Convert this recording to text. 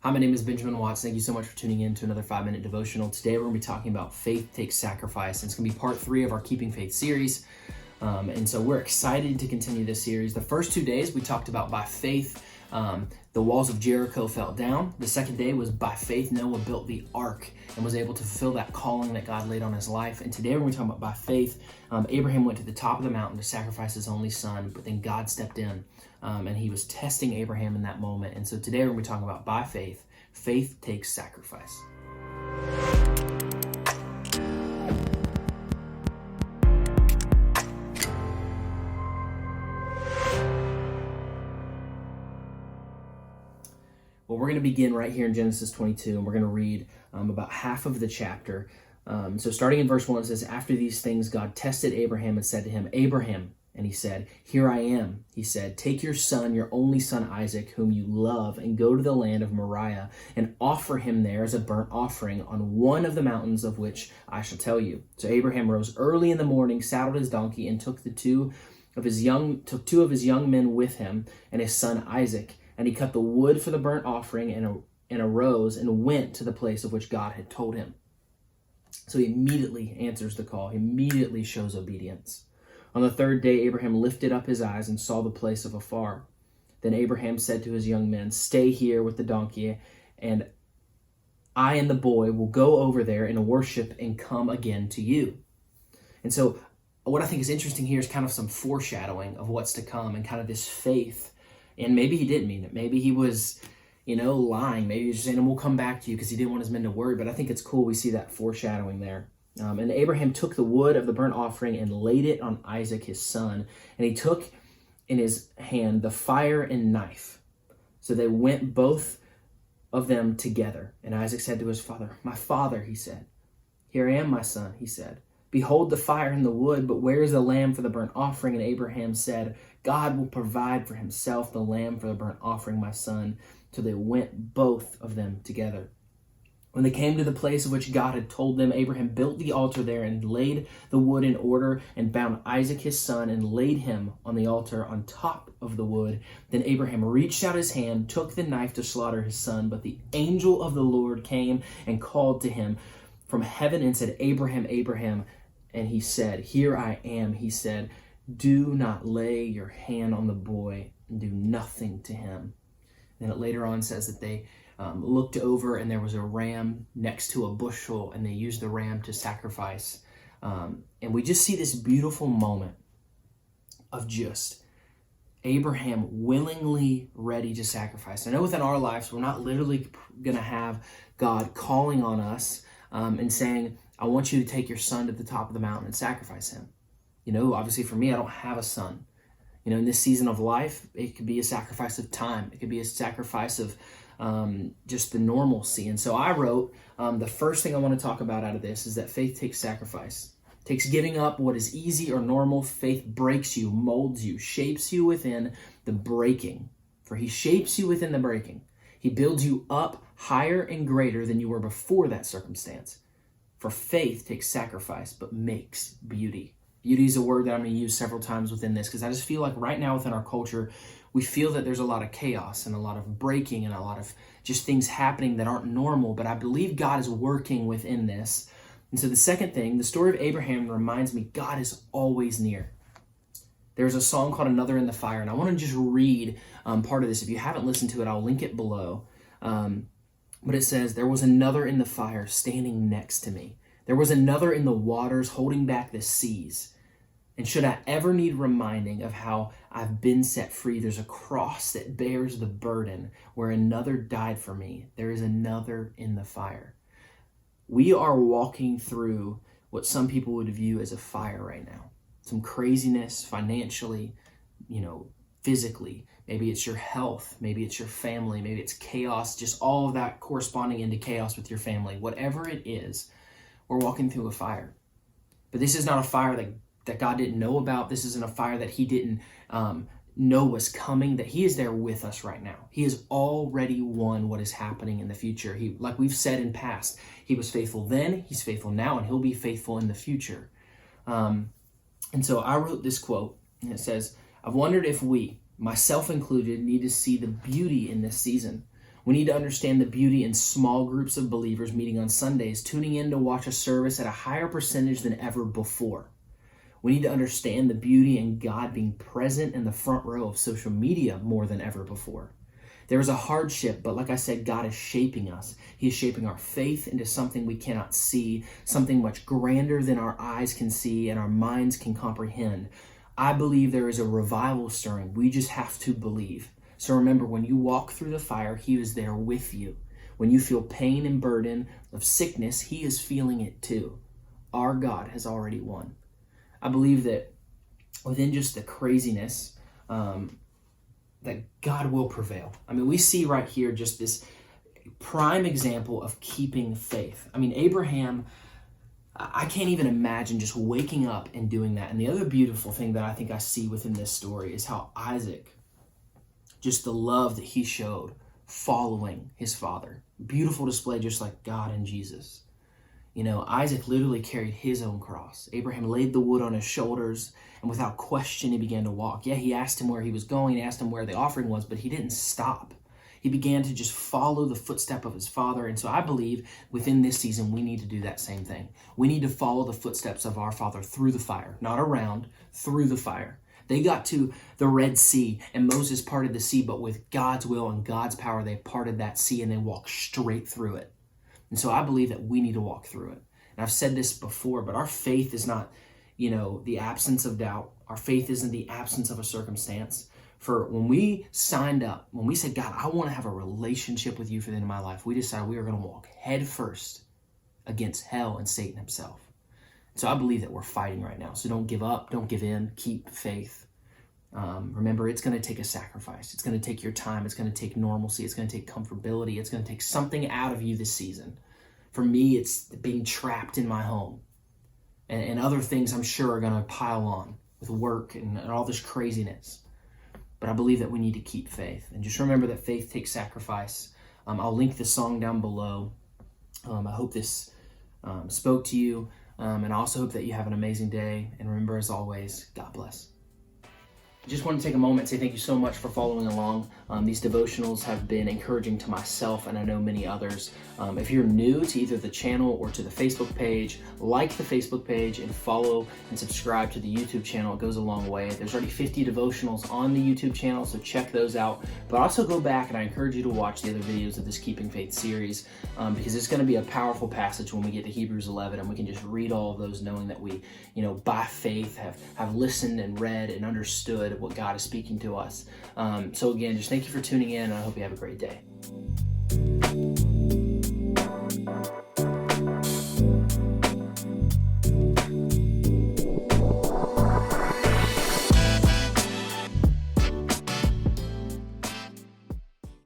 Hi, my name is Benjamin Watts. Thank you so much for tuning in to another 5-minute devotional. Today we're going to be talking about faith takes sacrifice. And it's going to be part 3 of our Keeping Faith series. And so we're excited to continue this series. The first 2 days we talked about by faith, the walls of Jericho fell down. The second day was by faith Noah built the ark and was able to fulfill that calling that God laid on his life. And today we're going to talk about by faith. Abraham went to the top of the mountain to sacrifice his only son, but then God stepped in and he was testing Abraham in that moment. And so today we're going to be talking about by faith. Faith takes sacrifice. Well, we're going to begin right here in Genesis 22, and we're going to read about half of the chapter. So starting in verse 1, it says, "After these things, God tested Abraham and said to him, 'Abraham,' and he said, 'Here I am.' He said, 'Take your son, your only son Isaac, whom you love, and go to the land of Moriah, and offer him there as a burnt offering on one of the mountains of which I shall tell you.' So Abraham rose early in the morning, saddled his donkey, and took two of his young men with him, and his son Isaac. And he cut the wood for the burnt offering and arose and went to the place of which God had told him." So he immediately answers the call. He immediately shows obedience. "On the third day, Abraham lifted up his eyes and saw the place of afar. Then Abraham said to his young men, 'Stay here with the donkey, and I and the boy will go over there and worship and come again to you.'" And so what I think is interesting here is kind of some foreshadowing of what's to come and kind of this faith. And maybe he didn't mean it. Maybe he was, lying. Maybe he was just saying, "We'll come back to you," because he didn't want his men to worry. But I think it's cool we see that foreshadowing there. And Abraham took the wood of the burnt offering and laid it on Isaac, his son. And he took in his hand the fire and knife. So they went both of them together. And Isaac said to his father, "My father," he said. "Here I am, my son," he said. "Behold the fire and the wood, but where is the lamb for the burnt offering?" And Abraham said, "God will provide for himself the lamb for the burnt offering, my son." So they went both of them together. When they came to the place of which God had told them, Abraham built the altar there and laid the wood in order and bound Isaac his son and laid him on the altar on top of the wood. Then Abraham reached out his hand, took the knife to slaughter his son. But the angel of the Lord came and called to him from heaven and said, "Abraham, Abraham." And he said, "Here I am." He said, "Do not lay your hand on the boy and do nothing to him." Then it later on says that they looked over and there was a ram next to a bushel, and they used the ram to sacrifice. And we just see this beautiful moment of just Abraham willingly ready to sacrifice. I know within our lives, we're not literally going to have God calling on us and saying, "I want you to take your son to the top of the mountain and sacrifice him." Obviously for me, I don't have a son. In this season of life, it could be a sacrifice of time. It could be a sacrifice of just the normalcy. And so I wrote, the first thing I want to talk about out of this is that faith takes sacrifice. It takes giving up what is easy or normal. Faith breaks you, molds you, shapes you within the breaking. For he shapes you within the breaking. He builds you up higher and greater than you were before that circumstance. For faith takes sacrifice, but makes beauty. Beauty is a word that I'm going to use several times within this, because I just feel like right now within our culture, we feel that there's a lot of chaos and a lot of breaking and a lot of just things happening that aren't normal. But I believe God is working within this. And so the second thing, the story of Abraham reminds me God is always near. There's a song called "Another in the Fire," and I want to just read part of this. If you haven't listened to it, I'll link it below. But it says, "There was another in the fire standing next to me. There was another in the waters holding back the seas. And should I ever need reminding of how I've been set free, there's a cross that bears the burden where another died for me. There is another in the fire." We are walking through what some people would view as a fire right now. Some craziness financially, physically. Maybe it's your health. Maybe it's your family. Maybe it's chaos, just all of that corresponding into chaos with your family. Whatever it is, we're walking through a fire. But this is not a fire that God didn't know about. This isn't a fire that he didn't know was coming, that he is there with us right now. He has already won what is happening in the future. He, like we've said in past, he was faithful then, he's faithful now, and he'll be faithful in the future. And so I wrote this quote, and it says, "I've wondered if we, myself included, need to see the beauty in this season. We need to understand the beauty in small groups of believers meeting on Sundays, tuning in to watch a service at a higher percentage than ever before. We need to understand the beauty in God being present in the front row of social media more than ever before. There is a hardship, but like I said, God is shaping us. He is shaping our faith into something we cannot see, something much grander than our eyes can see and our minds can comprehend. I believe there is a revival stirring. We just have to believe. So remember, when you walk through the fire, He is there with you. When you feel pain and burden of sickness, He is feeling it too. Our God has already won. I believe that within just the craziness, that God will prevail. I mean, we see right here just this prime example of keeping faith. I mean, Abraham, I can't even imagine just waking up and doing that. And the other beautiful thing that I think I see within this story is how Isaac, just the love that he showed following his father. Beautiful display, just like God and Jesus. You know, Isaac literally carried his own cross. Abraham laid the wood on his shoulders, and without question, he began to walk. Yeah, he asked him where he was going, he asked him where the offering was, but he didn't stop. He began to just follow the footstep of his father. And so I believe within this season, we need to do that same thing. We need to follow the footsteps of our Father through the fire, not around, through the fire. They got to the Red Sea, and Moses parted the sea, but with God's will and God's power, they parted that sea and they walked straight through it. And so I believe that we need to walk through it. And I've said this before, but our faith is not, the absence of doubt. Our faith isn't the absence of a circumstance. For when we signed up, when we said, God, I want to have a relationship with you for the end of my life, we decided we were going to walk head first against hell and Satan himself. So I believe that we're fighting right now. So don't give up, don't give in, keep faith. Remember, it's going to take a sacrifice. It's going to take your time. It's going to take normalcy. It's going to take comfortability. It's going to take something out of you this season. For me, it's being trapped in my home. And other things I'm sure are going to pile on with work and all this craziness. But I believe that we need to keep faith. And just remember that faith takes sacrifice. I'll link the song down below. I hope this spoke to you. And I also hope that you have an amazing day. And remember, as always, God bless. I just want to take a moment and say thank you so much for following along. These devotionals have been encouraging to myself and I know many others. If you're new to either the channel or to the Facebook page, like the Facebook page and follow and subscribe to the YouTube channel. It goes a long way. There's already 50 devotionals on the YouTube channel, so check those out. But also go back and I encourage you to watch the other videos of this Keeping Faith series because it's going to be a powerful passage when we get to Hebrews 11 and we can just read all of those knowing that we, by faith have listened and read and understood what God is speaking to us. So again, just thank you for tuning in and I hope you have a great day.